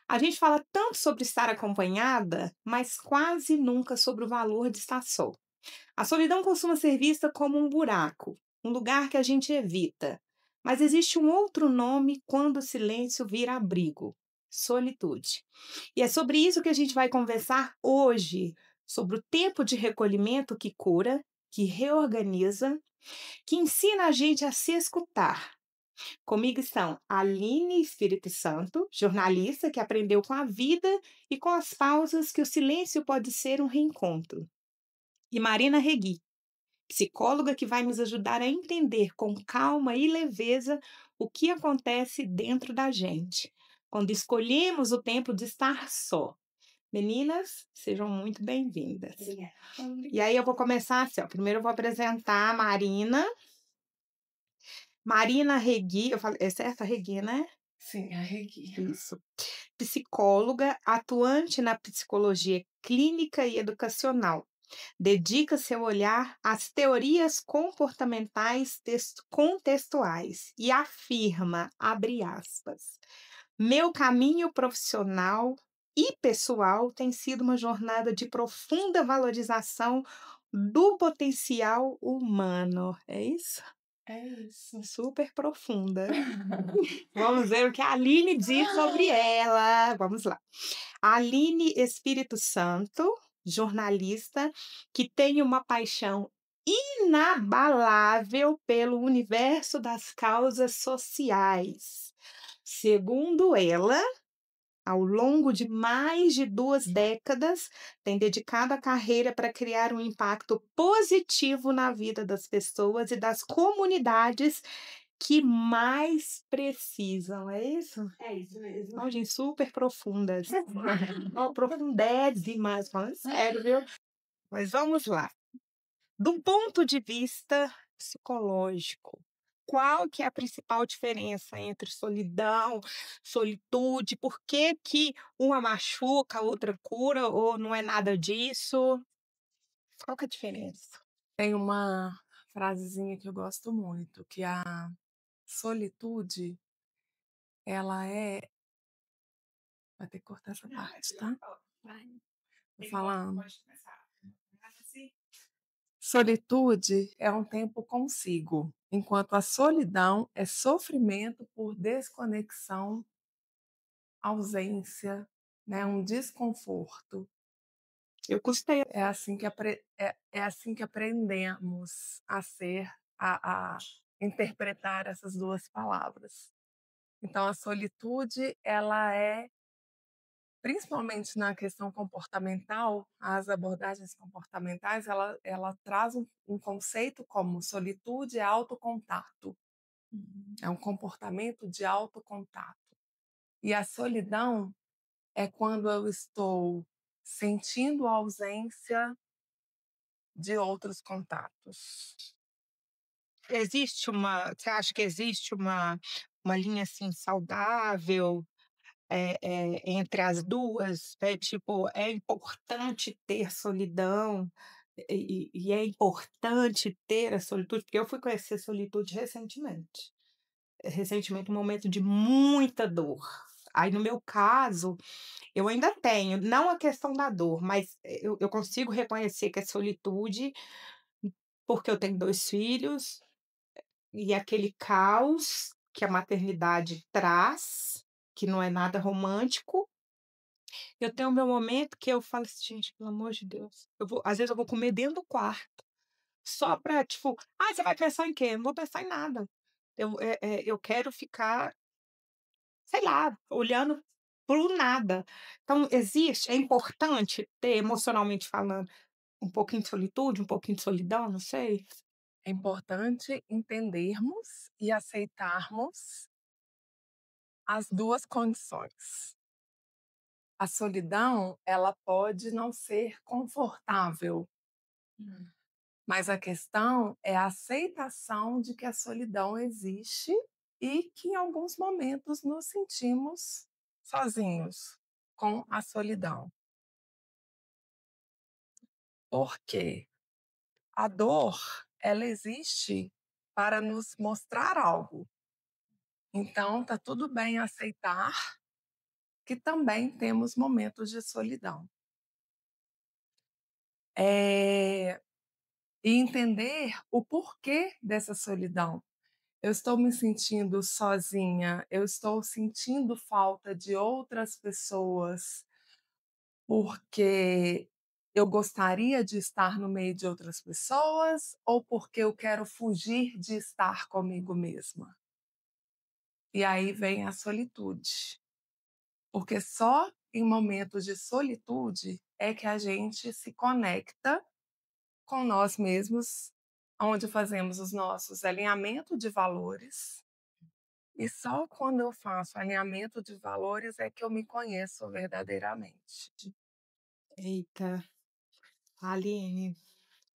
A gente fala tanto sobre estar acompanhada, mas quase nunca sobre o valor de estar só. A solidão costuma ser vista como um buraco, um lugar que a gente evita. Mas existe um outro nome quando o silêncio vira abrigo: solitude. E é sobre isso que a gente vai conversar hoje, sobre o tempo de recolhimento que cura, que reorganiza, que ensina a gente a se escutar. Comigo estão Aline Espírito Santo, jornalista que aprendeu com a vida e com as pausas que o silêncio pode ser um reencontro. E Marina Regui, psicóloga que vai nos ajudar a entender com calma e leveza o que acontece dentro da gente, quando escolhemos o tempo de estar só. Meninas, sejam muito bem-vindas. Obrigada. E aí eu vou começar assim, ó. Primeiro eu vou apresentar a Marina. Marina Regui, eu falei, é certo a Regui, né? Sim, a Regui. Isso. Psicóloga, atuante na psicologia clínica e educacional. Dedica seu olhar às teorias comportamentais contextuais e afirma, abre aspas, meu caminho profissional e pessoal tem sido uma jornada de profunda valorização do potencial humano. É isso? É isso. Super profunda. Vamos ver o que a Aline diz sobre ela. Vamos lá. Aline Espírito Santo, jornalista, que tem uma paixão inabalável pelo universo das causas sociais. Segundo ela, ao longo de mais de 2 décadas, tem dedicado a carreira para criar um impacto positivo na vida das pessoas e das comunidades que mais precisam, é isso? É isso mesmo. Ó, gente, super profundas. Ó, profundésimas, falando sério, viu? Mas vamos lá. Do ponto de vista psicológico, qual que é a principal diferença entre solidão, solitude? Por que que uma machuca, a outra cura, ou não é nada disso? Qual que é a diferença? Tem uma frasezinha que eu gosto muito, que a solitude, ela é. Vai ter que cortar essa parte, tá? Vai. Tô falando. Pode começar. Assim. Solitude é um tempo consigo, enquanto a solidão é sofrimento por desconexão, ausência, né, um desconforto. Eu gostei. É assim que aprendemos a ser, a interpretar essas duas palavras. Então, a solitude, ela é, principalmente na questão comportamental, as abordagens comportamentais, ela traz um conceito como solitude é autocontato, é um comportamento de autocontato. E a solidão é quando eu estou sentindo a ausência de outros contatos. Você acha que existe uma linha assim saudável entre as duas? É tipo, é importante ter solidão e é importante ter a solitude, porque eu fui conhecer solitude recentemente um momento de muita dor. Aí no meu caso, eu ainda tenho, não a questão da dor, mas eu consigo reconhecer que é solitude, porque eu tenho 2 filhos, e aquele caos que a maternidade traz, que não é nada romântico. Eu tenho o meu momento que eu falo assim: "Gente, pelo amor de Deus", às vezes eu vou comer dentro do quarto, só pra, tipo: "Ai, você vai pensar em quê?". Eu não vou pensar em nada. Eu quero ficar, sei lá, olhando para o nada. Então é importante ter, emocionalmente falando, um pouquinho de solitude, um pouquinho de solidão, não sei. É importante entendermos e aceitarmos as duas condições. A solidão, ela pode não ser confortável, Hum. mas a questão é a aceitação de que a solidão existe e que em alguns momentos nos sentimos sozinhos com a solidão. Porque a dor, ela existe para nos mostrar algo. Então, tá tudo bem aceitar que também temos momentos de solidão. Eh, e entender o porquê dessa solidão. Eu estou me sentindo sozinha, eu estou sentindo falta de outras pessoas, porque eu gostaria de estar no meio de outras pessoas ou porque eu quero fugir de estar comigo mesma? E aí vem a solitude, porque só em momentos de solitude é que a gente se conecta com nós mesmos, onde fazemos os nossos alinhamento de valores, e só quando eu faço alinhamento de valores é que eu me conheço verdadeiramente. Eita, Aline,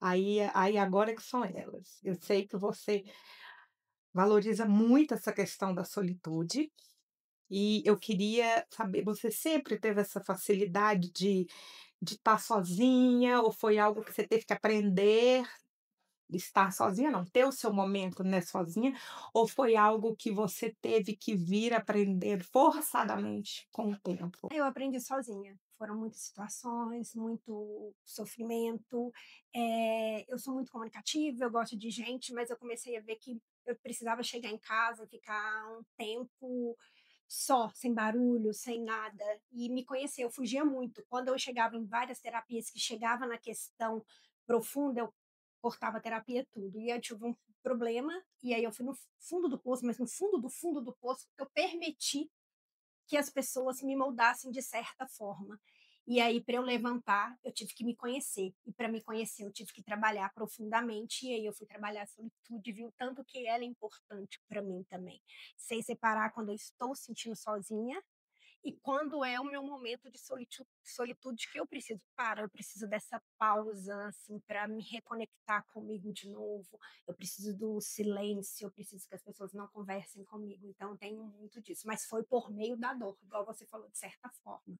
aí agora que são elas. Eu sei que você valoriza muito essa questão da solitude, e eu queria saber, você sempre teve essa facilidade de estar sozinha ou foi algo que você teve que aprender, estar sozinha não, ter o seu momento, né, sozinha, ou foi algo que você teve que vir aprender forçadamente com o tempo? Eu aprendi sozinha. Foram muitas situações, muito sofrimento. Eu sou muito comunicativa, eu gosto de gente, mas eu comecei a ver que eu precisava chegar em casa e ficar um tempo só, sem barulho, sem nada, e me conhecer. Eu fugia muito. Quando eu chegava em várias terapias que chegava na questão profunda, eu cortava a terapia tudo. E eu tive um problema, e aí eu fui no fundo do poço, mas no fundo do poço, eu permiti que as pessoas me moldassem de certa forma. E aí, para eu levantar, eu tive que me conhecer. E para me conhecer, eu tive que trabalhar profundamente. E aí, eu fui trabalhar a solitude, viu? Tanto que ela é importante para mim também. Sei separar quando eu estou sentindo sozinha e quando é o meu momento de solitude que eu preciso parar, eu preciso dessa pausa, assim, para me reconectar comigo de novo. Eu preciso do silêncio, eu preciso que as pessoas não conversem comigo. Então, tenho muito disso. Mas foi por meio da dor, igual você falou, de certa forma,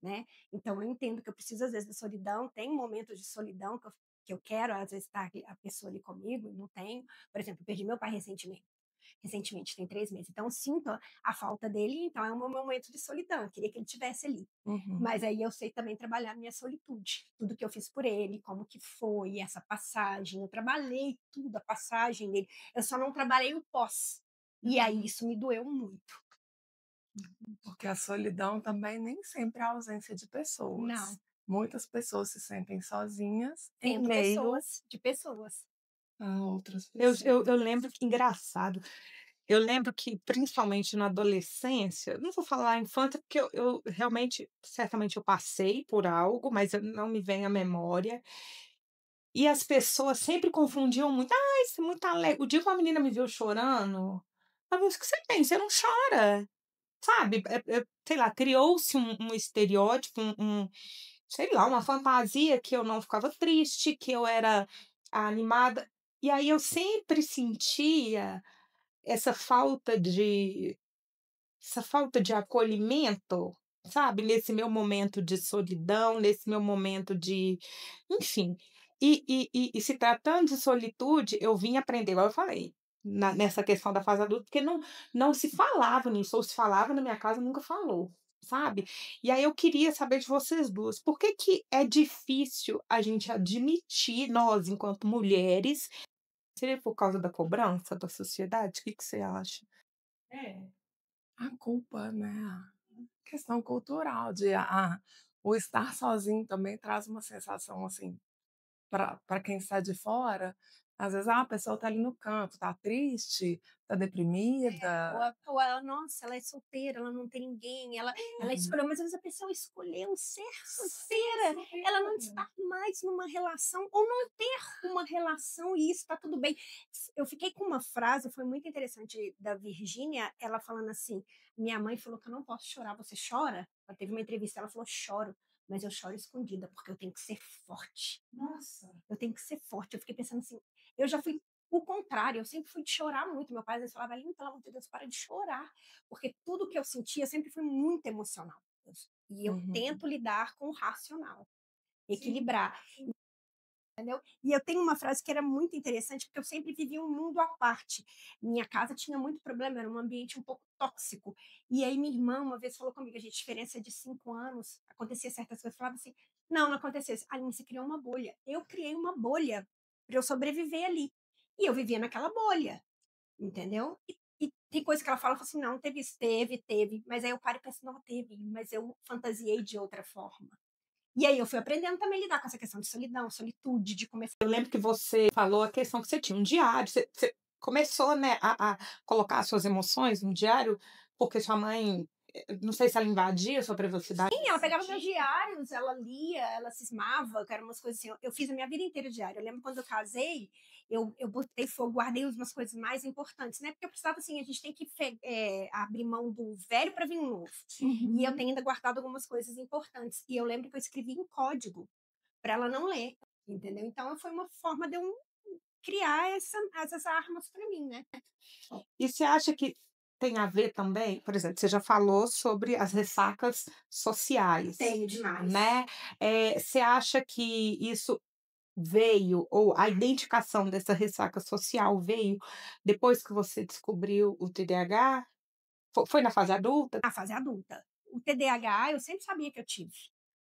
né? Então, eu entendo que eu preciso, às vezes, da solidão. Tem momentos de solidão que eu quero, às vezes, estar a pessoa ali comigo e não tenho. Por exemplo, eu perdi meu pai recentemente, tem 3 meses. Então, eu sinto a falta dele, então é um momento de solidão. Eu queria que ele tivesse ali. Uhum. Mas aí eu sei também trabalhar a minha solitude, tudo que eu fiz por ele, como que foi essa passagem. Eu trabalhei tudo, a passagem dele. Eu só não trabalhei o pós. E aí isso me doeu muito. Porque a solidão também nem sempre é a ausência de pessoas. Não, Muitas pessoas se sentem sozinhas em tendo meio pessoas de pessoas. a outras Eu pessoas. lembro que engraçado, eu lembro que principalmente na adolescência, não vou falar infância, porque eu realmente, certamente eu passei por algo, mas eu não me vem à memória, e as pessoas sempre confundiam muito: "Ai, você é muito alegre", o dia que uma menina me viu chorando, ela "O que você tem? Você não chora", sabe, sei lá, criou-se um estereótipo, sei lá, uma fantasia que eu não ficava triste, que eu era animada, e aí eu sempre sentia essa falta de acolhimento, sabe, nesse meu momento de solidão, nesse meu momento de enfim. E se tratando de solitude, eu vim aprender, igual eu falei, nessa questão da fase adulta, porque não se falava nisso, ou se falava na minha casa, nunca falou, sabe. E aí eu queria saber de vocês 2, por que que é difícil a gente admitir, nós enquanto mulheres, seria por causa da cobrança da sociedade? O que que você acha? É, a culpa, né, a questão cultural de o estar sozinho também traz uma sensação, assim, para quem está de fora, às vezes, a pessoa está ali no canto, está triste, está Ou, deprimida. ou ela, nossa, ela é solteira, ela não tem ninguém, ela escolheu, mas às vezes a pessoa escolheu ser solteira, ela não está mais numa relação, ou não ter uma relação, e isso está tudo bem. Eu fiquei com uma frase, foi muito interessante, da Virgínia, ela falando assim: minha mãe falou que eu não posso chorar, você chora? Ela teve uma entrevista, ela falou: choro, mas eu choro escondida, porque eu tenho que ser forte. Nossa. Eu tenho que ser forte. Eu fiquei pensando assim, eu já fui o contrário, eu sempre fui de chorar muito. Meu pai às vezes falava: "Aline, pelo amor de Deus, para de chorar", porque tudo que eu sentia sempre foi muito emocional. E eu Uhum. tento lidar com o racional, Sim. equilibrar. entendeu? E eu tenho uma frase que era muito interessante, porque eu sempre vivi um mundo à parte. Minha casa tinha muito problema, era um ambiente um pouco tóxico. E aí minha irmã uma vez falou comigo, a gente diferença de 5 anos, acontecia certas coisas, falava assim, não, não aconteceu isso. Aline, você criou uma bolha. Eu criei uma bolha para eu sobreviver ali. E eu vivia naquela bolha, entendeu? E tem coisa que ela fala assim, não, teve isso, teve. Mas aí eu paro e penso, não, teve, mas eu fantasiei de outra forma. E aí eu fui aprendendo também a lidar com essa questão de solidão, solitude, de começar. Eu lembro que você falou a questão que você tinha um diário, você começou, né, a colocar as suas emoções no diário, porque sua mãe, não sei se ela invadia a sua privacidade. Sim, ela pegava meus diários, ela lia, ela cismava, que eram umas coisas assim. Eu fiz a minha vida inteira diário. Eu lembro quando eu casei, eu botei fogo, guardei umas coisas mais importantes, né? Porque eu precisava, assim, a gente tem que abrir mão do velho para vir um novo. E eu tenho ainda guardado algumas coisas importantes. E eu lembro que eu escrevi em código para ela não ler, entendeu? Então foi uma forma de eu criar essas armas para mim, né? E você acha que tem a ver também, por exemplo, você já falou sobre as ressacas sociais, Tenho demais. né? Você acha que isso veio, ou a identificação dessa ressaca social veio depois que você descobriu o TDAH? Foi na fase adulta? Na fase adulta. O TDAH eu sempre sabia que eu tive.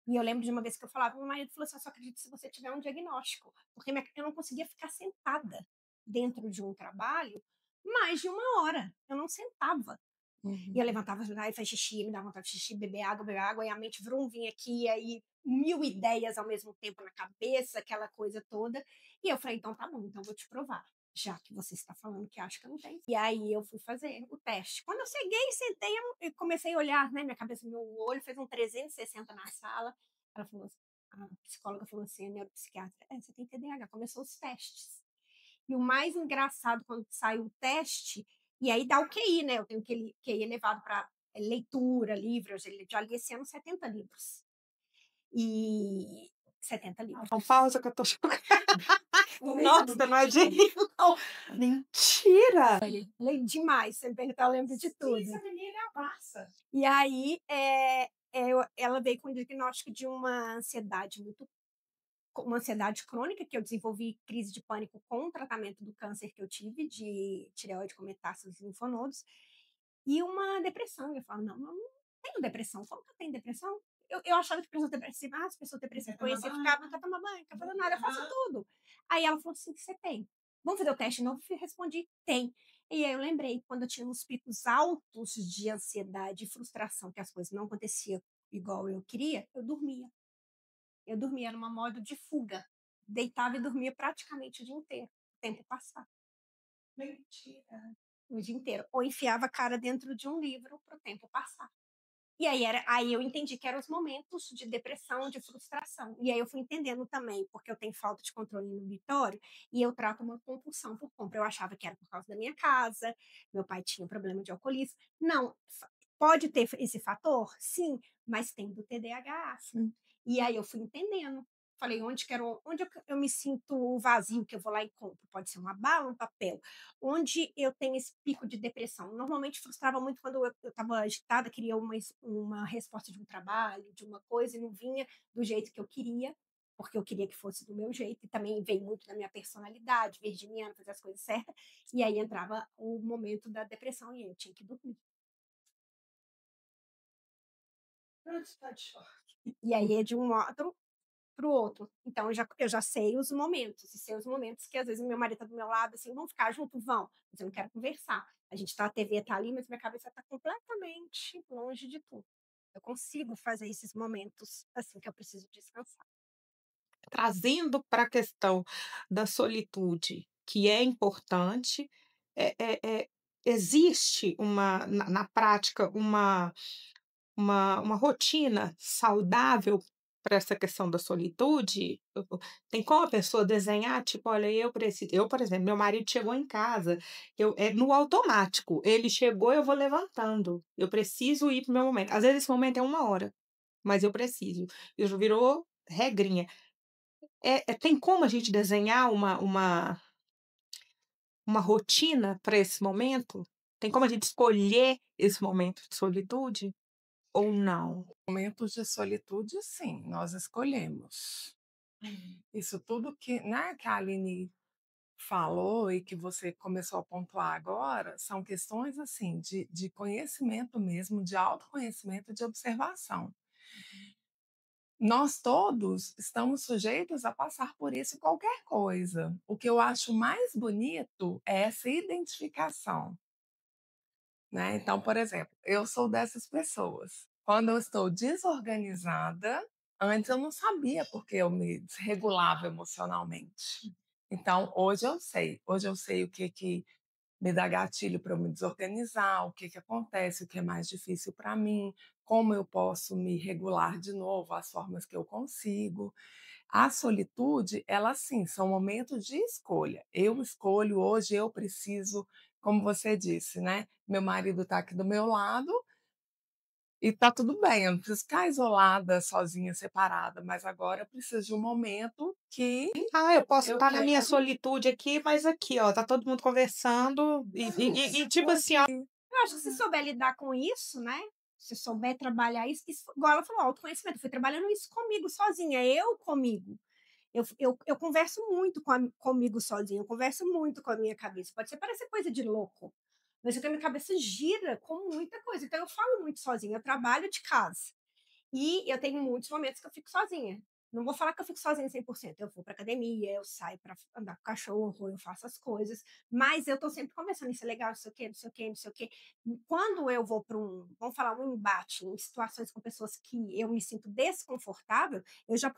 E eu lembro de uma vez que eu falava, meu marido falou assim: eu só acredito se você tiver um diagnóstico. Porque eu não conseguia ficar sentada dentro de um trabalho mais de 1 hora. Eu não sentava. E eu levantava, e fazia xixi, me dava vontade de xixi, beber água, e a mente vrum vinha aqui, e aí 1000 ideias ao mesmo tempo na cabeça, aquela coisa toda. E eu falei, então tá bom, então vou te provar, já que você está falando que acha que eu não tenho. E aí eu fui fazer o teste. Quando eu cheguei, sentei, eu comecei a olhar, né, minha cabeça, meu olho fez um 360 na sala. Ela falou assim, a psicóloga falou assim, a neuropsiquiatra, você tem TDAH, começou os testes. E o mais engraçado, quando saiu o teste, e aí dá o QI, né? Eu tenho QI elevado para leitura, livros. Ele já li esse ano 70 livros. E 70 livros. Então, pausa que eu tô chocada. Nossa, não é de rir, não. Mentira! Leio demais, você me perguntar, eu lembro de tudo. Sim, essa menina é a massa. E aí, ela veio com o diagnóstico de uma ansiedade crônica, que eu desenvolvi crise de pânico com o tratamento do câncer que eu tive, de tireoide com metástases linfonodos, e uma depressão. Eu falo, não, eu não tenho depressão. Como que eu tenho depressão? Eu achava que pessoa depressiva, as pessoas depressivas que eu conhecia, ficava, não quer tomar banho, não quer fazer nada, eu faço tudo. Aí ela falou assim, que você tem. Vamos fazer o teste de novo? Eu respondi, tem. E aí eu lembrei, quando eu tinha uns picos altos de ansiedade e frustração, que as coisas não aconteciam igual eu queria, eu dormia. Eu dormia numa modo de fuga. Deitava e dormia praticamente o dia inteiro. O tempo passava. Mentira. O dia inteiro. Ou enfiava a cara dentro de um livro para o tempo passar. E aí eu entendi que eram os momentos de depressão, de frustração. E aí eu fui entendendo também, porque eu tenho falta de controle inibitório e eu trato uma compulsão por compra. Eu achava que era por causa da minha casa, meu pai tinha um problema de alcoolismo. Não, pode ter esse fator? Sim, mas tem do TDAH. Sim. E aí eu fui entendendo. Falei, onde eu me sinto vazio, que eu vou lá e compro? Pode ser uma bala, um papel. Onde eu tenho esse pico de depressão? Normalmente frustrava muito quando eu estava agitada, queria uma resposta de um trabalho, de uma coisa, e não vinha do jeito que eu queria, porque eu queria que fosse do meu jeito, e também veio muito da minha personalidade, virginiana, fazer as coisas certas, e aí entrava o momento da depressão, e aí eu tinha que dormir. E aí é de um modo para o outro. Então, eu já sei os momentos, e sei os momentos que às vezes o meu marido está do meu lado, assim, vamos ficar junto? Vão, mas eu não quero conversar. A TV está ali, mas minha cabeça está completamente longe de tudo. Eu consigo fazer esses momentos, assim, que eu preciso descansar. Trazendo para a questão da solitude, que é importante, existe na prática uma rotina saudável para essa questão da solitude? Tem como a pessoa desenhar, tipo: "Olha, por exemplo, meu marido chegou em casa, é no automático, ele chegou, eu vou levantando, eu preciso ir para o meu momento". Às vezes esse momento é 1 hora, mas eu preciso. Isso virou regrinha. Tem como a gente desenhar uma rotina para esse momento? Tem como a gente escolher esse momento de solitude ou não? Momentos de solitude, sim, nós escolhemos. Isso tudo que, né, que a Aline falou e que você começou a pontuar agora, são questões, assim, de conhecimento mesmo, de autoconhecimento, de observação. Nós todos estamos sujeitos a passar por isso em qualquer coisa. O que eu acho mais bonito é essa identificação, né. Então, por exemplo, eu sou dessas pessoas. Quando eu estou desorganizada, antes eu não sabia porque eu me desregulava emocionalmente. Então, hoje eu sei o que que me dá gatilho para eu me desorganizar, o que que acontece, o que é mais difícil para mim, como eu posso me regular de novo, as formas que eu consigo. A solitude, ela sim, são momentos de escolha. Eu escolho hoje, eu preciso, como você disse, né? Meu marido está aqui do meu lado e tá tudo bem, eu não preciso ficar isolada, sozinha, separada, mas agora eu preciso de um momento que Ah, eu posso eu estar na minha quero solitude aqui, mas aqui, ó, tá todo mundo conversando e tipo assim, ó. ouvir. Eu acho que se souber lidar com isso, né, se souber trabalhar isso igual ela falou, autoconhecimento, eu fui trabalhando isso comigo sozinha, eu comigo. Eu converso muito comigo sozinha, eu converso muito com a minha cabeça. Pode ser parecer coisa de louco, mas a minha cabeça gira com muita coisa. Então eu falo muito sozinha, eu trabalho de casa. E eu tenho muitos momentos que eu fico sozinha. Não vou falar que eu fico sozinha 100%. Eu vou para academia, eu saio para andar com o cachorro, eu faço as coisas, mas eu tô sempre conversando, isso é legal, não sei o quê, não sei o quê, não sei o quê. Quando eu vou para vamos falar, um embate em situações com pessoas que eu me sinto desconfortável, eu já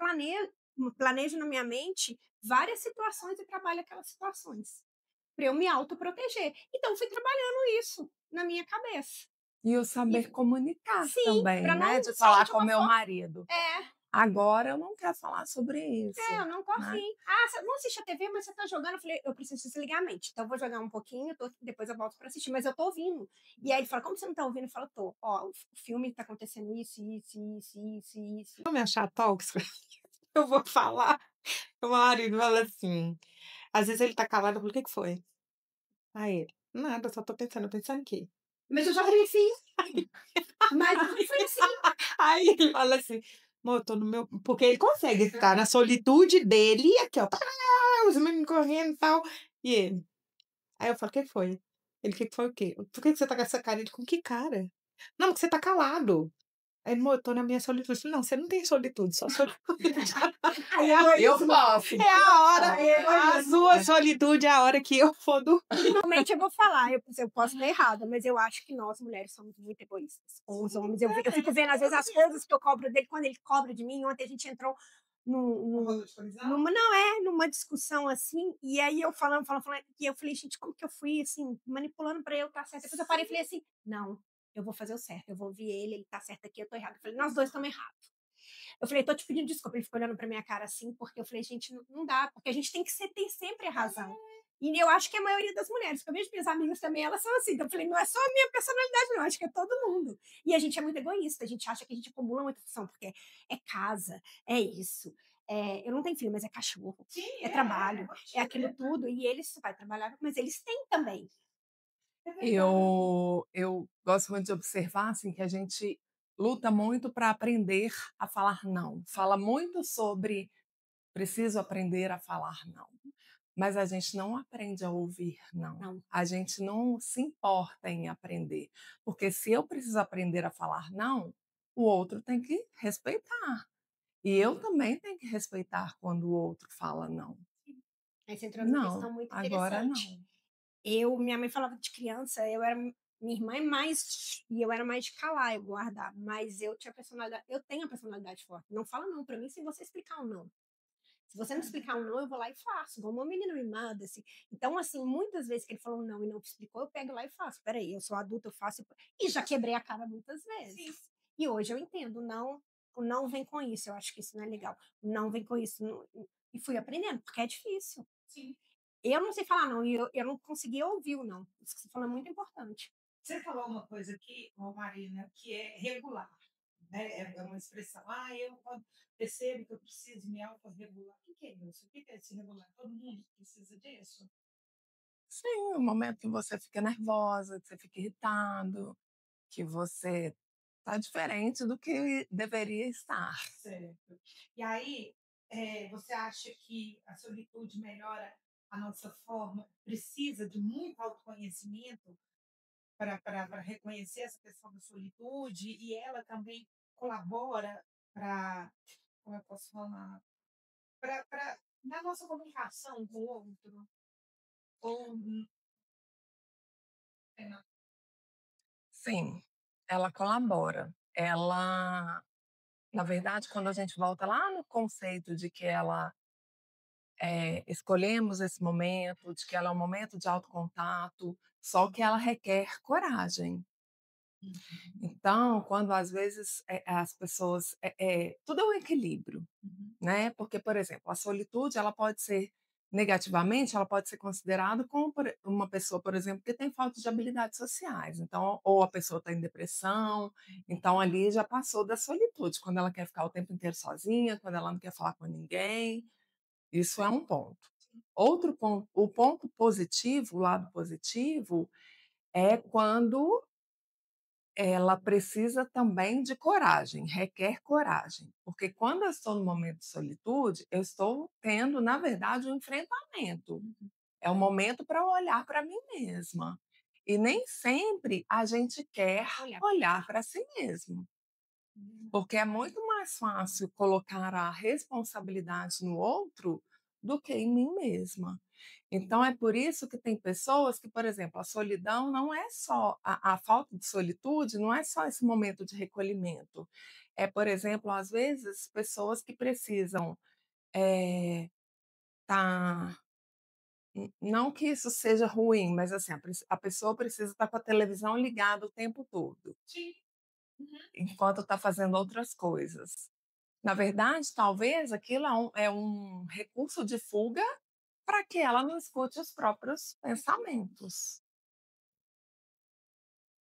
planejo na minha mente várias situações e trabalho aquelas situações para eu me autoproteger. Então, eu fui trabalhando isso na minha cabeça. E o E saber comunicar sim, também, para né, não de sair falar de com uma meu forma. marido: É, "Agora eu não quero falar sobre eu isso", não tô né. afim. "Ah, você não assiste a TV, mas você tá jogando?" Eu falei: "Eu preciso desligar a mente, então eu vou jogar um pouquinho, depois eu volto para assistir, mas eu tô ouvindo". E aí ele fala: "Como você não tá ouvindo?" Eu falo: "Tô. Ó, o filme tá acontecendo isso, isso, isso, isso, isso". Vou me achar tóxica, eu vou falar, meu marido fala assim, às vezes ele tá calado, eu falo: "Que foi?" Aí ele: "Nada, só tô pensando aqui". Mas eu já fui assim, mas eu já fui assim. Aí ele fala assim: "Amor, eu tô no meu", porque ele consegue estar na solitude dele e aqui, ó, os meninos correndo e tal, e ele. Aí eu falo: "Que foi?" Ele: "Que foi o quê?" "Por que que você tá com essa cara?" Ele: "Com que cara?" "Não, porque você tá calado". Aí ele: "Amor, eu tô na minha solitude". Eu falei: "Não, você não tem solitude, só solitude". Aí Eu egoísmo. posso. É a hora, Aí a egoísmo. sua solitude é a hora que eu for dormir. Normalmente eu vou falar, eu posso estar errada, mas eu acho que nós mulheres somos muito egoístas com os homens. Eu fico vendo, às vezes, as coisas que eu cobro dele quando ele cobra de mim. Ontem a gente entrou numa discussão assim, e aí eu falando, e eu falei, gente, como que eu fui assim, manipulando para eu estar certa? Depois eu parei e falei assim: não, eu vou fazer o certo, eu vou ouvir ele tá certo aqui, eu tô errado. Eu falei, nós dois estamos errados. Eu falei, tô te pedindo desculpa. Ele ficou olhando pra minha cara assim, porque eu falei, gente, não dá, porque a gente tem que ter sempre a razão. E eu acho que a maioria das mulheres, porque eu vejo minhas amigas também, elas são assim. Então eu falei, não é só a minha personalidade, não, acho que é todo mundo. E a gente é muito egoísta, a gente acha que a gente acumula muita função, porque é casa, é isso. Eu não tenho filho, mas é cachorro, é trabalho, é aquilo tudo. E eles vai trabalhar, mas eles têm também. Eu gosto muito de observar, assim, que a gente luta muito para aprender a falar não. Fala muito sobre preciso aprender a falar não, mas a gente não aprende a ouvir não. Não. A gente não se importa em aprender, porque se eu preciso aprender a falar não, o outro tem que respeitar. E eu também tenho que respeitar quando o outro fala não. Aí você entrou numa Não, questão muito agora interessante. não. Minha mãe falava de criança, minha irmã é mais, e eu era mais de calar, eu guardar, mas eu tenho a personalidade forte. Não fala não para mim se você explicar um não. Se você não explicar um não, eu vou lá e faço, igual uma menina mimada, assim. Então, assim, muitas vezes que ele falou um não e não explicou, eu pego lá e faço. Peraí, eu sou adulta, eu faço. E já quebrei a cara muitas vezes. Sim. E hoje eu entendo, o não vem com isso, eu acho que isso não é legal. O não vem com isso. E fui aprendendo, porque é difícil. Sim. Eu não sei falar não, e eu não conseguia ouvir o não. Isso que você falou é muito importante. Você falou uma coisa aqui, ô Marina, que é regular, né? É uma expressão. Ah, eu quando percebo que eu preciso me autorregular. O que que é isso? O que que é esse regular? Todo mundo precisa disso? Sim, o momento que você fica nervosa, que você fica irritado, que você tá diferente do que deveria estar. Certo. E aí, você acha que a solitude melhora a nossa forma? Precisa de muito autoconhecimento para reconhecer essa questão da solitude e ela também colabora para, como eu posso falar, para na nossa comunicação com o outro? Ou é, Sim, ela colabora. Ela, na verdade, quando a gente volta lá no conceito de que ela escolhemos esse momento, de que ela é um momento de autocontato, só que ela requer coragem. uhum, Então, quando às vezes as pessoas, tudo é um equilíbrio, uhum, né? Porque, por exemplo, a solitude, ela pode ser negativamente, ela pode ser considerada como uma pessoa, por exemplo, que tem falta de habilidades sociais. Então, ou a pessoa está em depressão, então ali já passou da solitude, quando ela quer ficar o tempo inteiro sozinha, quando ela não quer falar com ninguém. Isso é um ponto. Outro ponto, o ponto positivo, o lado positivo, é quando ela precisa também de coragem, requer coragem, porque quando eu estou no momento de solitude, eu estou tendo, na verdade, um enfrentamento. É um momento para eu olhar para mim mesma. E nem sempre a gente quer Olha, olhar para si mesmo. Porque é muito mais fácil colocar a responsabilidade no outro do que em mim mesma. Então é por isso que tem pessoas que, por exemplo, a solidão não é só a falta de solitude, não é só esse momento de recolhimento. É, por exemplo, às vezes, pessoas que precisam estar. Não que isso seja ruim, mas assim, a pessoa precisa estar com a televisão ligada o tempo todo, sim, uhum, enquanto está fazendo outras coisas. Na verdade, talvez aquilo é um recurso de fuga para que ela não escute os próprios pensamentos.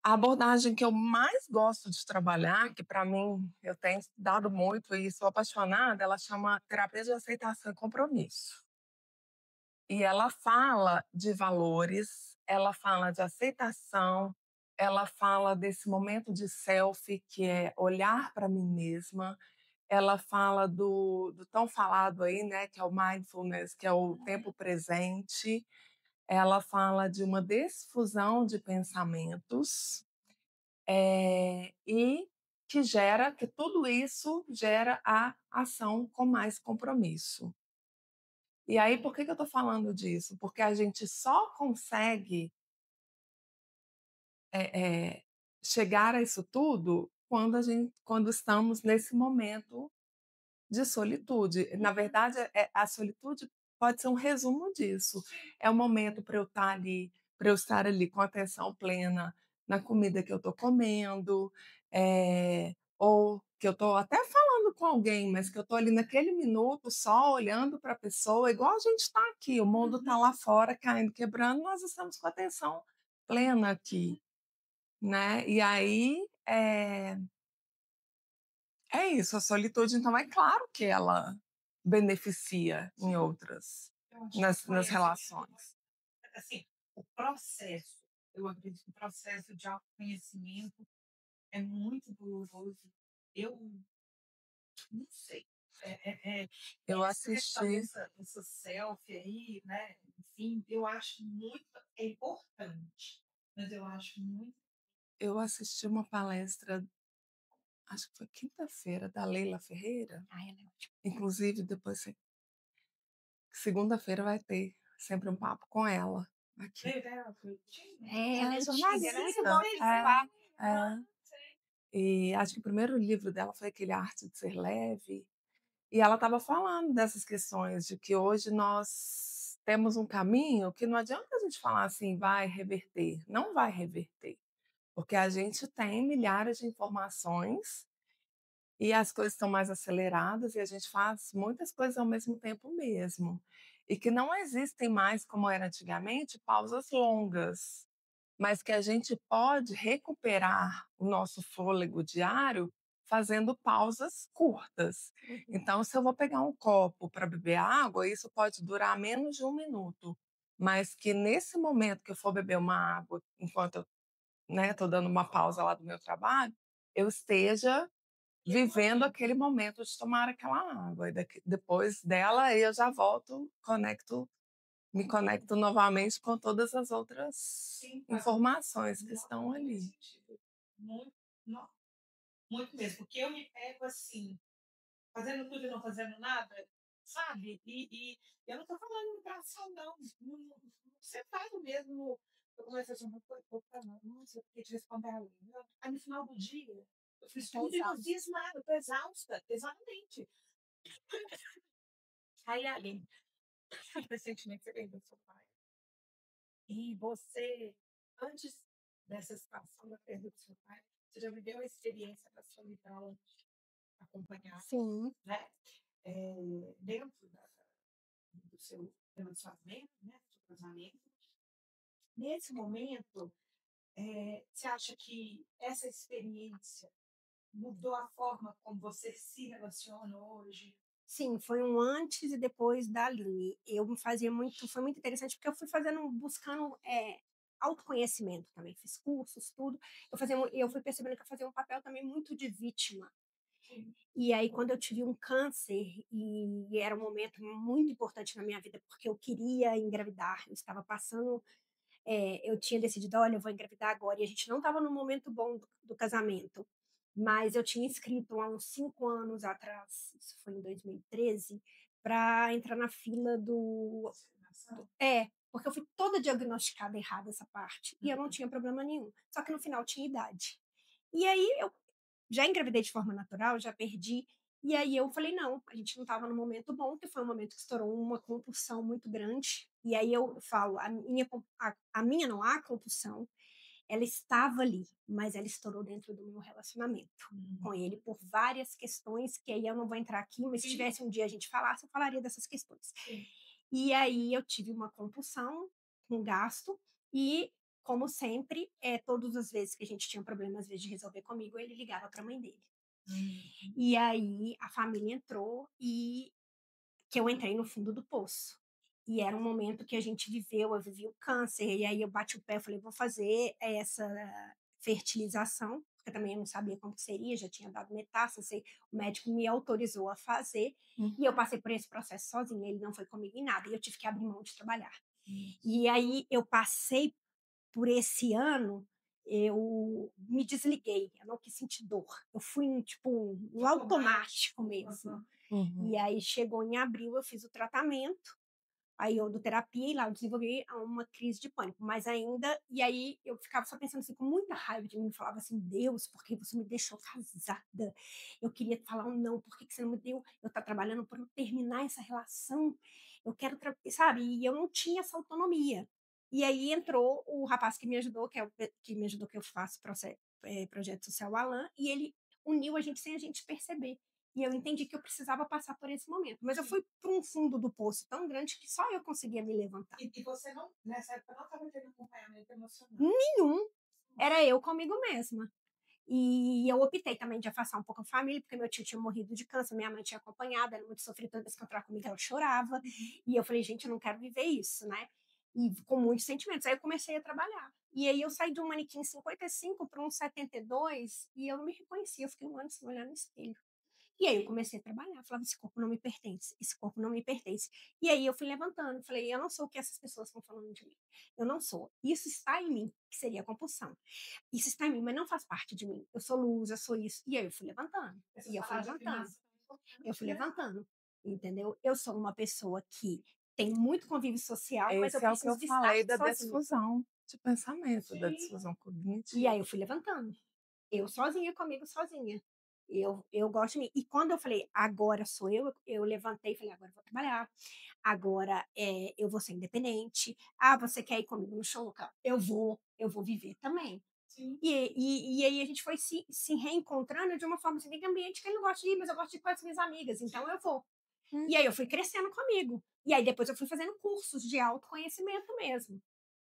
A abordagem que eu mais gosto de trabalhar, que para mim eu tenho estudado muito e sou apaixonada, ela chama terapia de aceitação e compromisso. E ela fala de valores, ela fala de aceitação, ela fala desse momento de selfie, que é olhar para mim mesma. Ela fala do tão falado aí, né, que é o mindfulness, que é o tempo presente. Ela fala de uma desfusão de pensamentos, e que tudo isso gera a ação com mais compromisso. E aí, por que que eu estou falando disso? Porque a gente só consegue, chegar a isso tudo quando estamos nesse momento de solitude. Na verdade, a solitude pode ser um resumo disso. É o momento para eu estar ali com atenção plena na comida que eu estou comendo, ou que eu estou até falando com alguém, mas que eu estou ali naquele minuto só olhando para a pessoa, igual a gente está aqui, o mundo está lá fora caindo, quebrando, nós estamos com a atenção plena aqui, né? E aí, é isso, a solitude, então, é claro que ela beneficia em outras, eu acho que nas conhecer, relações. assim, o processo, eu acredito que o processo de autoconhecimento é muito doloroso. Eu não sei. Eu Essa questão assisti dessa selfie aí, né? Enfim, eu acho muito é importante, mas eu acho muito. eu assisti uma palestra, acho que foi quinta-feira, da Leila Ferreira, ai, ela é ótima. inclusive depois segunda-feira vai ter sempre um papo com ela aqui. Legal, Ela é antiga, né? Muito bom Jornalista, esse papo. é. E acho que o primeiro livro dela foi aquele Arte de Ser Leve. E ela estava falando dessas questões, de que hoje nós temos um caminho que não adianta a gente falar assim: "Vai reverter", não vai reverter, porque a gente tem milhares de informações e as coisas estão mais aceleradas e a gente faz muitas coisas ao mesmo tempo mesmo. E que não existem mais, como era antigamente, pausas longas, mas que a gente pode recuperar o nosso fôlego diário fazendo pausas curtas. Uhum. Então, se eu vou pegar um copo para beber água, isso pode durar menos de um minuto, mas que nesse momento que eu for beber uma água, enquanto eu, né, estou dando uma pausa lá do meu trabalho, eu esteja vivendo aquele momento de tomar aquela água. E depois dela, eu já volto, me conecto novamente com todas as outras Sim, informações que estão ali. Muito, no muito mesmo, porque eu me pego assim, fazendo tudo e não fazendo nada, sabe? E eu não tô falando pra ação não, você faz o mesmo, eu começo assim: "Opa, nossa, eu fiquei te responder ali". Aí no final do dia, eu fiz Tá tudo e não exausto. fiz nada, eu tô exausta, exatamente. Aí ali, recentemente você perdeu seu pai. E você, antes dessa situação da perda do seu pai, você já viveu a experiência da solidão acompanhada, Sim. né? Dentro do seu relacionamento, né? Do seu casamento. Nesse momento, você acha que essa experiência mudou a forma como você se relaciona hoje? Sim, foi um antes e depois da Aline. Eu me fazia muito foi muito interessante, porque eu fui fazendo buscando, autoconhecimento também, fiz cursos, tudo. Eu fui percebendo que eu fazia um papel também muito de vítima. Sim. E aí quando eu tive um câncer, e era um momento muito importante na minha vida, porque eu queria engravidar, eu estava passando eu tinha decidido: "Olha, eu vou engravidar agora", e a gente não estava num momento bom do casamento, mas eu tinha inscrito há uns 5 anos atrás, isso foi em 2013, para entrar na fila do Vacinação? porque eu fui toda diagnosticada errada essa parte, e eu não Uhum. tinha problema nenhum, só que no final tinha idade. E aí eu já engravidei de forma natural, já perdi, e aí eu falei: "Não, a gente não estava no momento bom", que foi um momento que estourou uma compulsão muito grande, e aí eu falo, a minha não, a compulsão, ela estava ali, mas ela estourou dentro do meu relacionamento com Uhum. ele por várias questões, que aí eu não vou entrar aqui, mas se Sim, tivesse um dia a gente falasse, eu falaria dessas questões. sim. E aí eu tive uma compulsão, um gasto, e como sempre, todas as vezes que a gente tinha problema, às vezes, de resolver comigo, ele ligava para a mãe dele. Uhum. E aí a família entrou e que eu entrei no fundo do poço. E era um momento que a gente viveu, eu vivi o câncer, e aí eu bati o pé, eu falei: "Vou fazer essa fertilização", porque também eu não sabia como que seria, já tinha dado metástase, o médico me autorizou a fazer, e eu passei por esse processo sozinha, ele não foi comigo em nada, e eu tive que abrir mão de trabalhar. E aí eu passei por esse ano, eu me desliguei, eu não quis sentir dor. Eu fui em, tipo, no automático mesmo. Aham. E Uhum. aí chegou em abril, eu fiz o tratamento, aí eu do terapia e lá eu desenvolvi uma crise de pânico, mas ainda e aí eu ficava só pensando assim, com muita raiva de mim, falava assim: "Deus, por que você me deixou casada? Eu queria falar um não, por que que você não me deu? Eu estar trabalhando para eu terminar essa relação, eu quero sabe?" E eu não tinha essa autonomia. E aí entrou o rapaz que me ajudou, que me ajudou, que eu faço projeto social, o Alan, e ele uniu a gente sem a gente perceber. E eu entendi que eu precisava passar por esse momento. Mas eu Sim. fui para um fundo do poço tão grande que só eu conseguia me levantar. E você não, nessa época, não estava tendo acompanhamento emocional? Nenhum. Era eu comigo mesma. E eu optei também de afastar um pouco a família, porque meu tio tinha morrido de câncer, minha mãe tinha acompanhado, era muito sofrida, toda vez que entrava comigo ela chorava. Uhum. E eu falei: "Gente, eu não quero viver isso, né?" E com muitos sentimentos. Aí eu comecei a trabalhar. E aí eu saí de um manequim 55 para um 72 e eu não me reconhecia, eu fiquei um ano sem olhar no espelho. E aí eu comecei a trabalhar, falava: "Esse corpo não me pertence, esse corpo não me pertence". E aí eu fui levantando, falei: "Eu não sou o que essas pessoas estão falando de mim. Eu não sou. Isso está em mim", que seria a compulsão. "Isso está em mim, mas não faz parte de mim. Eu sou luz, eu sou isso". E aí eu fui levantando, Essas e eu fui palavras de levantando, afirmação é eu importante, fui né? levantando, entendeu? Eu sou uma pessoa que tem muito convívio social, mas eu Esse é o que eu preciso de estar falei da sozinha. desfusão de pensamento, da Sim. desfusão E aí cognitiva. eu fui levantando. Eu sozinha comigo sozinha. Eu gosto de mim. E quando eu falei: "Agora sou eu levantei e falei: "Agora eu vou trabalhar, agora, eu vou ser independente. Ah, você quer ir comigo no show local? Eu vou viver também". Sim. E aí a gente foi se reencontrando de uma forma assim: "Tem ambiente que ele não gosta de ir, mas eu gosto de ir com as minhas amigas, então eu vou". Hum. E aí eu fui crescendo comigo. E aí depois eu fui fazendo cursos de autoconhecimento mesmo.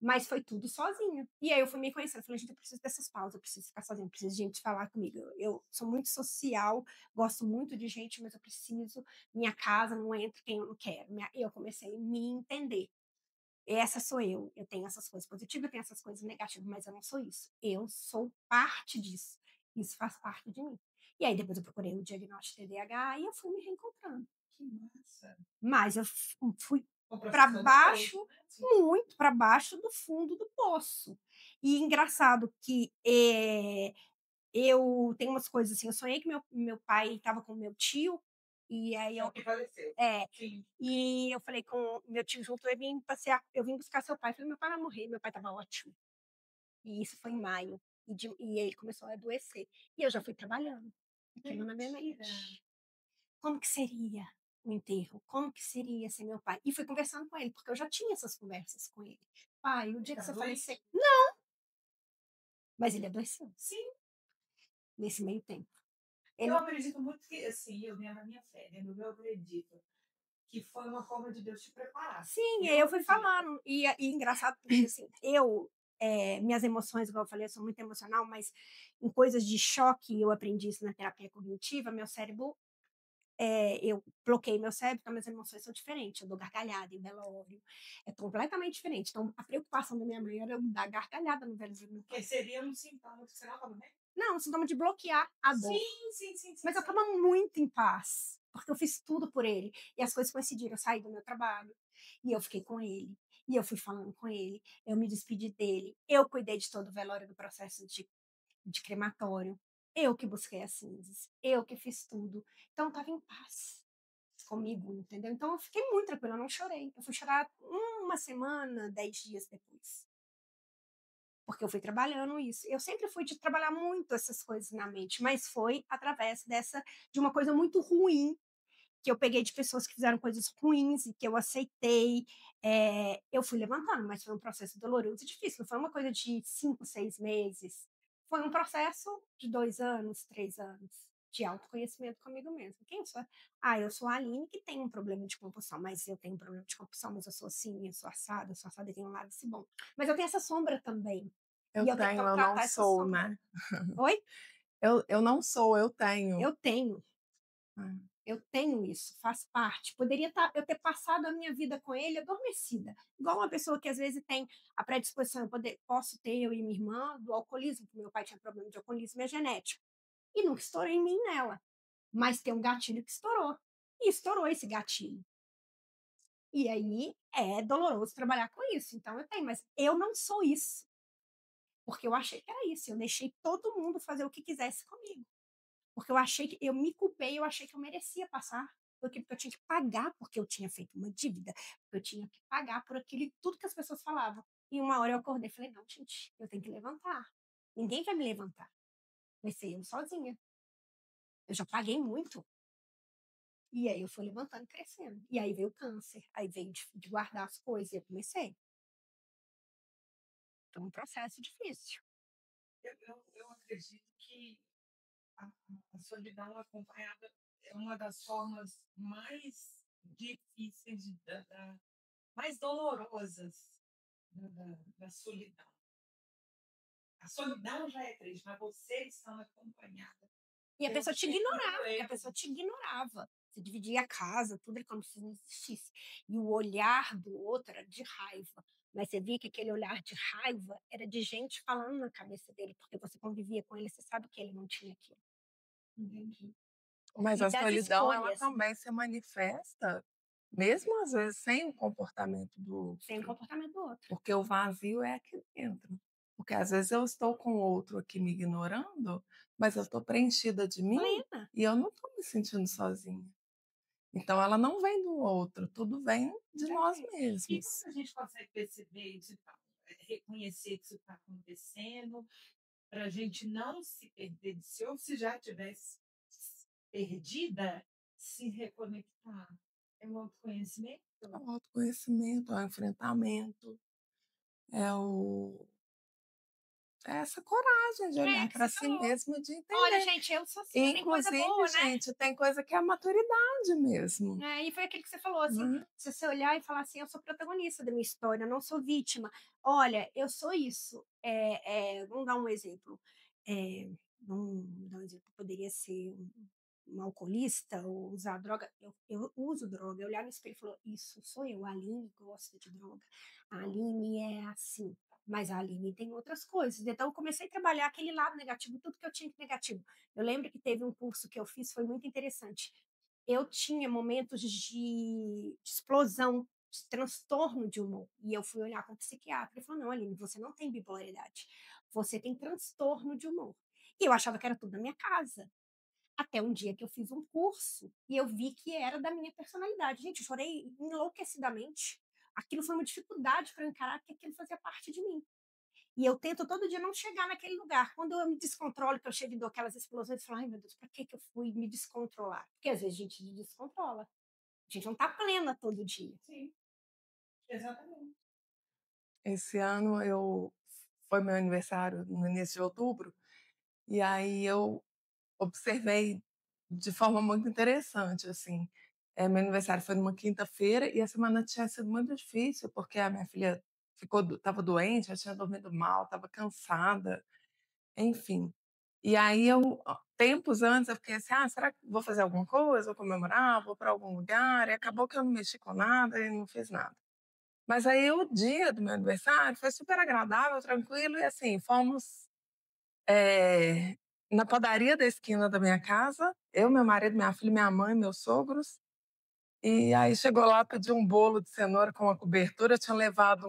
Mas foi tudo sozinha. E aí eu fui me conhecendo, falei: "Gente, eu preciso dessas pausas, eu preciso ficar sozinha, eu preciso de gente falar comigo. Eu sou muito social, gosto muito de gente, mas eu preciso, minha casa não entra quem eu não quero". Eu comecei a me entender. Essa sou eu tenho essas coisas positivas, eu tenho essas coisas negativas, mas eu não sou isso. Eu sou parte disso. Isso faz parte de mim. E aí depois eu procurei o diagnóstico de TDAH e eu fui me reencontrando. Que massa. Mas eu fui Um para processo doloroso, baixo, né? Sim. muito para baixo do fundo do poço. E engraçado que eu tenho umas coisas assim, eu sonhei que meu pai estava com meu tio, e aí É o que faleceu. é, Sim. e eu falei com meu tio junto, eu vim passear, eu vim buscar seu pai. Eu falei, meu pai vai morrer, meu pai estava ótimo. E isso foi em maio, e ele começou a adoecer. E eu já fui trabalhando aquilo na minha Mentira. mente. Como que seria o enterro? Como que seria ser meu pai? E fui conversando com ele, porque eu já tinha essas conversas com ele. Pai, o dia que Tá você doente? falecer. Não, mas ele adoeceu Sim. nesse meio tempo. Eu Ele, acredito muito que, assim, eu tenho a minha fé, dentro do meu acredito, que foi uma forma de Deus te preparar. sim, e aí Eu eu fui acredito. falando. E engraçado, porque assim, minhas emoções, igual eu falei, eu sou muito emocional, mas em coisas de choque, eu aprendi isso na terapia cognitiva, meu cérebro eu bloqueio meu cérebro, então minhas emoções são diferentes. Eu dou gargalhada em velório. É completamente diferente. Então, a preocupação da minha mãe era eu dar gargalhada no velório do meu pai. Que seria um sintoma que você não estava bem? Não, um sintoma de bloquear a dor. Sim. Mas eu estava muito em paz, porque eu fiz tudo por ele. E as coisas coincidiram. Eu saí do meu trabalho e eu fiquei com ele. E eu fui falando com ele. Eu me despedi dele. Eu cuidei de todo o velório do processo de crematório. Eu que busquei as cinzas. Eu que fiz tudo. Então, eu estava em paz comigo, entendeu? Então eu fiquei muito tranquila, eu não chorei. Eu fui chorar uma semana, 10 dias depois. Porque eu fui trabalhando isso. Eu sempre fui de trabalhar muito essas coisas na mente, mas foi através de uma coisa muito ruim que eu peguei de pessoas que fizeram coisas ruins e que eu aceitei. Eu fui levantando, mas foi um processo doloroso e difícil. Não foi uma coisa de 5, 6 meses. Foi um processo de 2 anos, 3 anos de autoconhecimento comigo mesma. Quem eu sou? Eu sou a Aline que tem um problema de compulsão, mas eu tenho um problema de compulsão, mas eu sou assim, eu sou assada e tenho um lado desse bom. Mas eu tenho essa sombra também. E eu tenho que Eu não tratar essa sou, sombra. né? Oi? Eu não sou, eu tenho. Eu tenho. Ah, Eu tenho isso, faz parte. Poderia eu ter passado a minha vida com ele adormecida. Igual uma pessoa que às vezes tem a predisposição, posso ter, eu e minha irmã, do alcoolismo, porque meu pai tinha problema de alcoolismo, é genético. E nunca estourei em mim nela. Mas tem um gatilho que estourou. E estourou esse gatilho. E aí é doloroso trabalhar com isso. Então eu tenho, mas eu não sou isso. Porque eu achei que era isso. Eu deixei todo mundo fazer o que quisesse comigo. Porque eu achei que eu me culpei, eu achei que eu merecia passar porque eu tinha que pagar porque eu tinha feito uma dívida, porque eu tinha que pagar por aquilo tudo que as pessoas falavam. E uma hora eu acordei e falei, não, gente, eu tenho que levantar. Ninguém vai me levantar. Vai ser eu sozinha. Eu já paguei muito. E aí eu fui levantando e crescendo. E aí veio o câncer, aí veio de guardar as coisas, e eu comecei. Então, um processo difícil. Eu acredito que a solidão acompanhada é uma das formas mais difíceis, mais dolorosas da solidão. A solidão já é triste, mas você estando acompanhada. E a Eu pessoa te sei como ignorava, porque a é. pessoa te ignorava. Você dividia a casa, tudo era como se não existisse. E o olhar do outro era de raiva. Mas você via que aquele olhar de raiva era de gente falando na cabeça dele, porque você convivia com ele, você sabe que ele não tinha aquilo. Entendi. mas E a das solidão, ela escolhas, também se manifesta, mesmo às vezes sem o comportamento do sem o outro, comportamento do outro. porque o vazio é aqui dentro. Porque às vezes eu estou com o outro aqui me ignorando, mas eu estou preenchida de mim Plena. e eu não estou me sentindo sozinha. Então ela não vem do outro, tudo vem de nós E mesmos. como a gente consegue perceber isso, reconhecer que isso está acontecendo, para a gente não se perder de si, ou se já tivesse perdida, se reconectar? É um autoconhecimento? É o autoconhecimento, é o enfrentamento, é o é essa coragem de olhar Que para você si falou. mesmo e de Olha, entender. gente, eu sou assim, E, eu tenho coisa inclusive, boa, né? gente, tem coisa que é a maturidade mesmo, E foi aquilo que você falou, assim, né. se você olhar e falar assim, eu sou protagonista da minha história, eu não sou vítima. Olha, eu sou isso. Vamos dar um exemplo. Vamos dar um exemplo, poderia ser um alcoolista ou usar droga. Eu uso droga. Eu olhar no espelho e falar, isso sou eu, a Aline gosta de droga. A Aline é assim. mas a Aline tem outras coisas. Então, eu comecei a trabalhar aquele lado negativo, tudo que eu tinha de negativo. Eu lembro que teve um curso que eu fiz, foi muito interessante. Eu tinha momentos de explosão, de transtorno de humor. E eu fui olhar com o psiquiatra e falou: não, Aline, você não tem bipolaridade. Você tem transtorno de humor. E eu achava que era tudo na minha casa. Até um dia que eu fiz um curso e eu vi que era da minha personalidade. Gente, eu chorei enlouquecidamente. Aquilo foi uma dificuldade para eu encarar, porque aquilo fazia parte de mim. E eu tento todo dia não chegar naquele lugar. Quando eu me descontrolo, que eu chego e dou aquelas explosões, eu falo, ai meu Deus, para que eu fui me descontrolar? Porque às vezes a gente se descontrola. A gente não está plena todo dia. Sim, exatamente. Esse ano foi meu aniversário no início de outubro, e aí eu observei de forma muito interessante, assim. Meu aniversário foi numa quinta-feira e a semana tinha sido muito difícil, porque a minha filha estava doente, ela tinha dormido mal, estava cansada, enfim. E aí tempos antes, eu fiquei assim, será que vou fazer alguma coisa, vou comemorar, vou para algum lugar? E acabou que eu não mexi com nada e não fiz nada. Mas aí o dia do meu aniversário foi super agradável, tranquilo, e assim, fomos na padaria da esquina da minha casa, eu, meu marido, minha filha, minha mãe, meus sogros. E aí chegou lá, pedi um bolo de cenoura com uma cobertura, eu tinha levado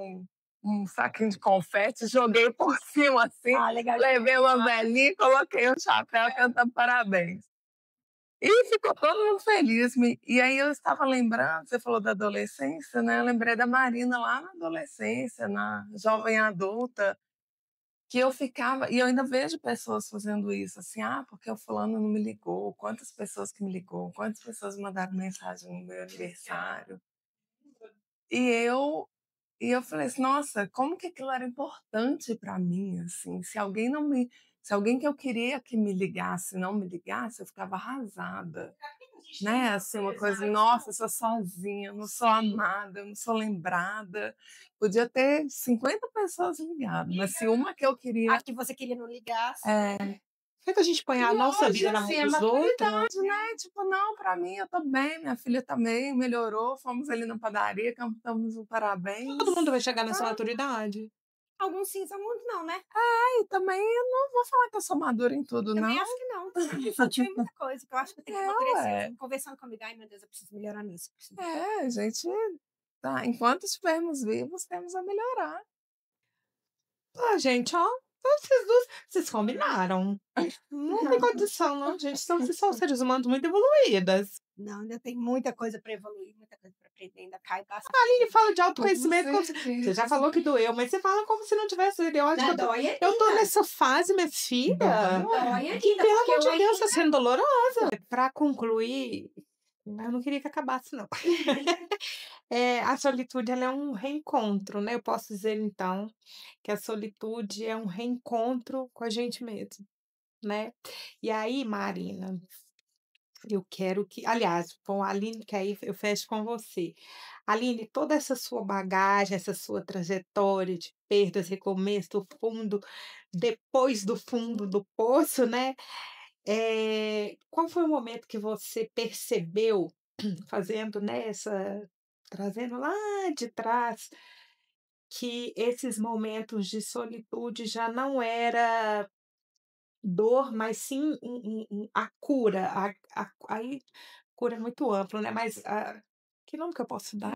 um saquinho de confete, joguei por cima assim, Legal. levei uma velhinha, coloquei um chapéu cantando parabéns. E ficou todo mundo feliz. E aí eu estava lembrando, você falou da adolescência, né? Eu lembrei da Marina lá na adolescência, na jovem adulta, que eu ficava, e eu ainda vejo pessoas fazendo isso, assim, porque o fulano não me ligou, quantas pessoas que me ligou, quantas pessoas mandaram mensagem no meu aniversário. E eu falei assim, nossa, como que aquilo era importante para mim, assim, se alguém que eu queria que me ligasse não me ligasse, eu ficava arrasada, né? Assim, uma coisa, nossa, eu sou sozinha, eu não sou amada, eu não sou lembrada. Podia ter 50 pessoas ligadas, mas se uma que eu queria. A que você queria não ligasse. Por que a gente põe a E nossa hoje, vida na assim, mão dos outros? né? Tipo, não, pra mim, eu tô bem, minha filha também melhorou, fomos ali na padaria, cantamos um parabéns. Todo mundo vai chegar nessa maturidade. Alguns sim, alguns não, né? E também eu não vou falar que eu sou madura em tudo, Também não. acho que não. Eu tive muita coisa que eu acho que eu tenho que amadurecer. Eu fico conversando comigo, ai meu Deus, eu preciso melhorar nisso. A gente, tá, enquanto estivermos vivos, temos a melhorar. Gente, ó, vocês duas, vocês combinaram. Não tem condição, não, gente. Vocês são seres humanos muito evoluídas. Não, ainda tem muita coisa para evoluir, muita coisa para aprender, ainda cai bastante. A Aline fala de autoconhecimento Com como se... Você já falou que doeu, mas você fala como se não tivesse doído. Eu acho que Dói eu tô nessa fase, minha filha. Dói Que, ainda, pelo porque amor de eu Deus, tá sendo dolorosa. Pra concluir, eu não queria que acabasse, não. A solitude, ela é um reencontro, né? Eu posso dizer, então, que a solitude é um reencontro com a gente mesmo, né? E aí, Marina, eu quero que, aliás, com a Aline, que aí eu fecho com você. Aline, toda essa sua bagagem, essa sua trajetória de perdas, recomeço do fundo, depois do fundo do poço, né? Qual foi o momento que você percebeu, fazendo, né, trazendo lá de trás, que esses momentos de solitude já não era dor, mas sim a cura, aí cura é muito amplo, né, mas que nome que eu posso dar?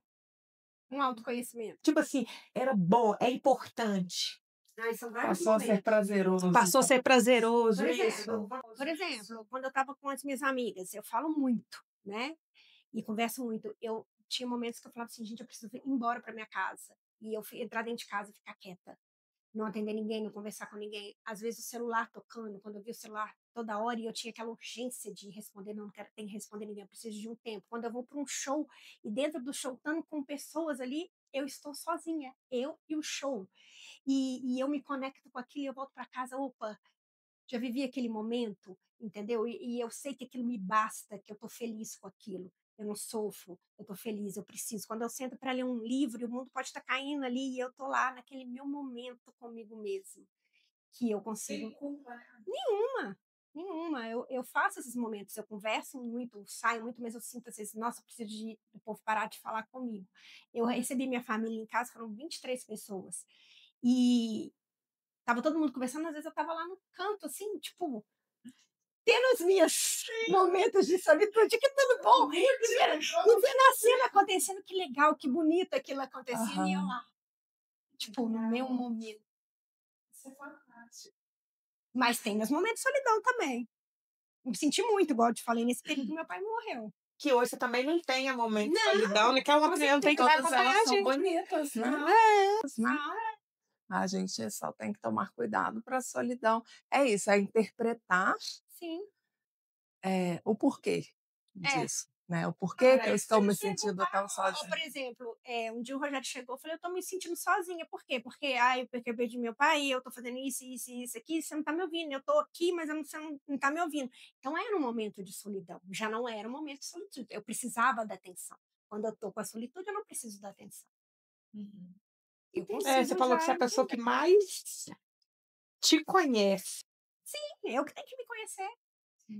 um autoconhecimento. Tipo assim, era bom, é importante. São vários Passou a ser momentos. prazeroso. Passou a ser prazeroso, Por exemplo, quando eu estava com as minhas amigas, eu falo muito, né? E converso muito. Eu tinha momentos que eu falava assim, gente, eu preciso ir embora para minha casa. E eu entrar dentro de casa e ficar quieta. Não atender ninguém, não conversar com ninguém. Às vezes o celular tocando, quando eu vi o celular toda hora e eu tinha aquela urgência de responder, não quero ter que responder ninguém, eu preciso de um tempo. Quando eu vou para um show e dentro do show, estando com pessoas ali, eu estou sozinha, eu e o show. E eu me conecto com aquilo e eu volto para casa, opa, já vivi aquele momento, entendeu? E eu sei que aquilo me basta, que eu estou feliz com aquilo. Eu não sofro, eu estou feliz, eu preciso. Quando eu sento para ler um livro e o mundo pode estar caindo ali e eu estou lá naquele meu momento comigo mesmo, que eu consigo. Sem culpa. Nenhuma, nenhuma. Eu faço esses momentos, eu converso muito, saio muito, mas eu sinto às vezes, nossa, eu preciso do povo parar de falar comigo. Eu recebi minha família em casa, foram 23 pessoas. E tava todo mundo conversando, às vezes eu tava lá no canto, assim, tipo, tendo os meus momentos de solitude, que tudo bom, e vendo a cena acontecendo, que legal, que bonito aquilo acontecendo, e eu lá, tipo, no meu momento. Isso é fantástico. Mas tem meus momentos de solidão também. Me senti muito, igual eu te falei, nesse período que meu pai morreu. Que hoje você também não tem momento de Não, solidão, né? Que é uma com opinião, tem que vai Todas acompanhar elas a são gente. bonitas, né? Ah, A gente só tem que tomar cuidado para a solidão. É isso, é interpretar sim. o porquê É. disso, né? O porquê que eu estou me Chegou sentindo lá, tão Por sozinha. exemplo, um dia o Rogério chegou, eu falei, eu tô me sentindo sozinha. Por quê? Porque, eu perdi meu pai, eu tô fazendo isso, isso e isso aqui, você não tá me ouvindo. Eu tô aqui, mas você não tá me ouvindo. Então era um momento de solidão, já não era um momento de solitude. Eu precisava da atenção. Quando eu tô com a solitude, eu não preciso da atenção. Eu consigo Você falou que você é a já pessoa que entender. mais te conhece. Eu que tenho que me conhecer.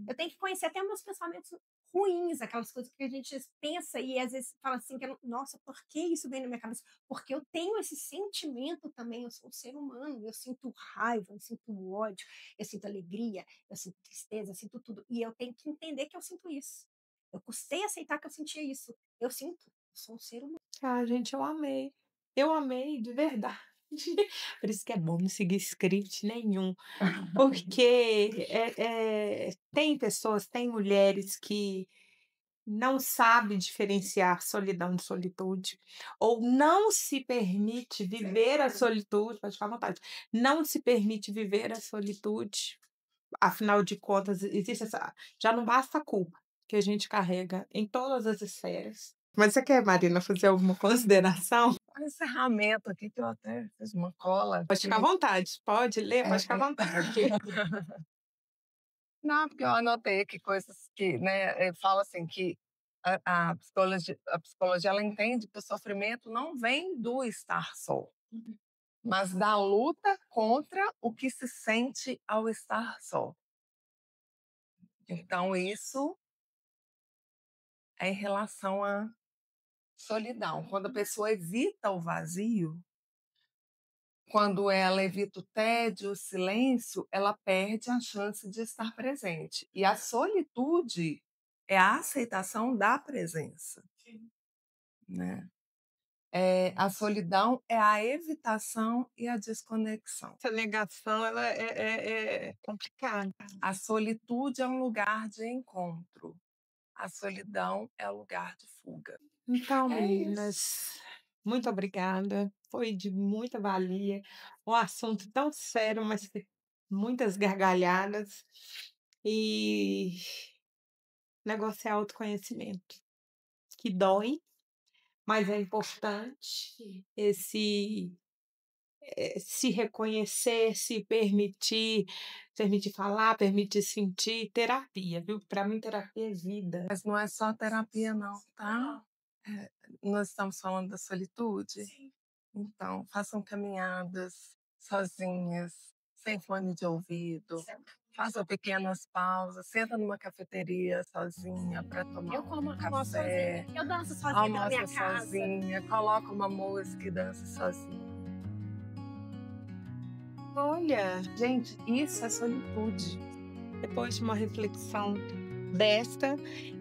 Eu tenho que conhecer até meus pensamentos ruins, aquelas coisas que a gente pensa e às vezes fala assim, nossa, por que isso vem na minha cabeça? Porque eu tenho esse sentimento também, eu sou um ser humano, eu sinto raiva, eu sinto ódio, eu sinto alegria, eu sinto tristeza, eu sinto tudo. E eu tenho que entender que eu sinto isso. Eu custei aceitar que eu sentia isso. Eu sinto, eu sou um ser humano. Ah, gente, eu amei. Eu amei, de verdade. Por isso que é bom não seguir script nenhum. Porque tem pessoas, tem mulheres que não sabem diferenciar solidão de solitude, ou não se permite viver a solitude, pode ficar à vontade, não se permite viver a solitude, afinal de contas, existe essa. Já não basta a culpa que a gente carrega em todas as esferas. Mas você quer, Marina, fazer alguma consideração? Um encerramento aqui, que eu até fiz uma cola Pode ficar à aqui. vontade, pode ler, pode ficar à É, vontade. Não, porque eu anotei aqui coisas que, né, fala assim que a psicologia ela entende que o sofrimento não vem do estar só, mas da luta contra o que se sente ao estar só. Então, isso é em relação à solidão. Quando a pessoa evita o vazio, quando ela evita o tédio, o silêncio, ela perde a chance de estar presente. E a solitude é a aceitação da presença, né? A solidão é a evitação e a desconexão. Essa negação ela é complicada. A solitude é um lugar de encontro. A solidão é um lugar de fuga. Então, É meninas, muito obrigada. Foi de muita valia. Um assunto tão sério, mas que muitas gargalhadas. E o negócio é autoconhecimento, que dói, mas é importante se reconhecer, se permitir falar, permitir sentir. Terapia, viu? Para mim, terapia é vida. Mas não é só terapia, não, tá? Nós estamos falando da solitude? Sim. Então, façam caminhadas sozinhas, sem fone de ouvido. Façam pequenas pausas. Senta numa cafeteria sozinha para tomar Eu como um almoço café. sozinha, eu danço sozinha na Almoça minha casa. sozinha, coloca uma música e dança sozinha. Olha, Gente, isso é solitude. depois de uma reflexão desta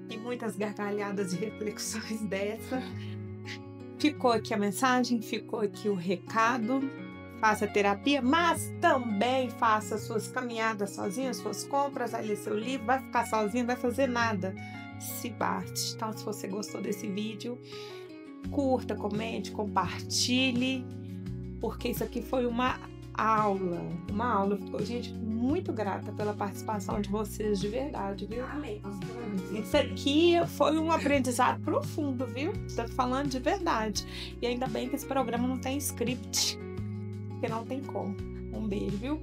e muitas gargalhadas e reflexões dessa, ficou aqui a mensagem, ficou aqui o recado. Faça terapia, mas também faça suas caminhadas sozinha, suas compras, vai ler seu livro, vai ficar sozinho, não vai fazer nada. Se bate. Então, se você gostou desse vídeo, curta, comente, compartilhe, porque isso aqui foi uma aula. Gente, muito grata pela participação de vocês, de verdade, viu? Amei. Isso aqui foi um aprendizado profundo, viu? Tô falando de verdade. E ainda bem que esse programa não tem script, porque não tem como. Um beijo, viu?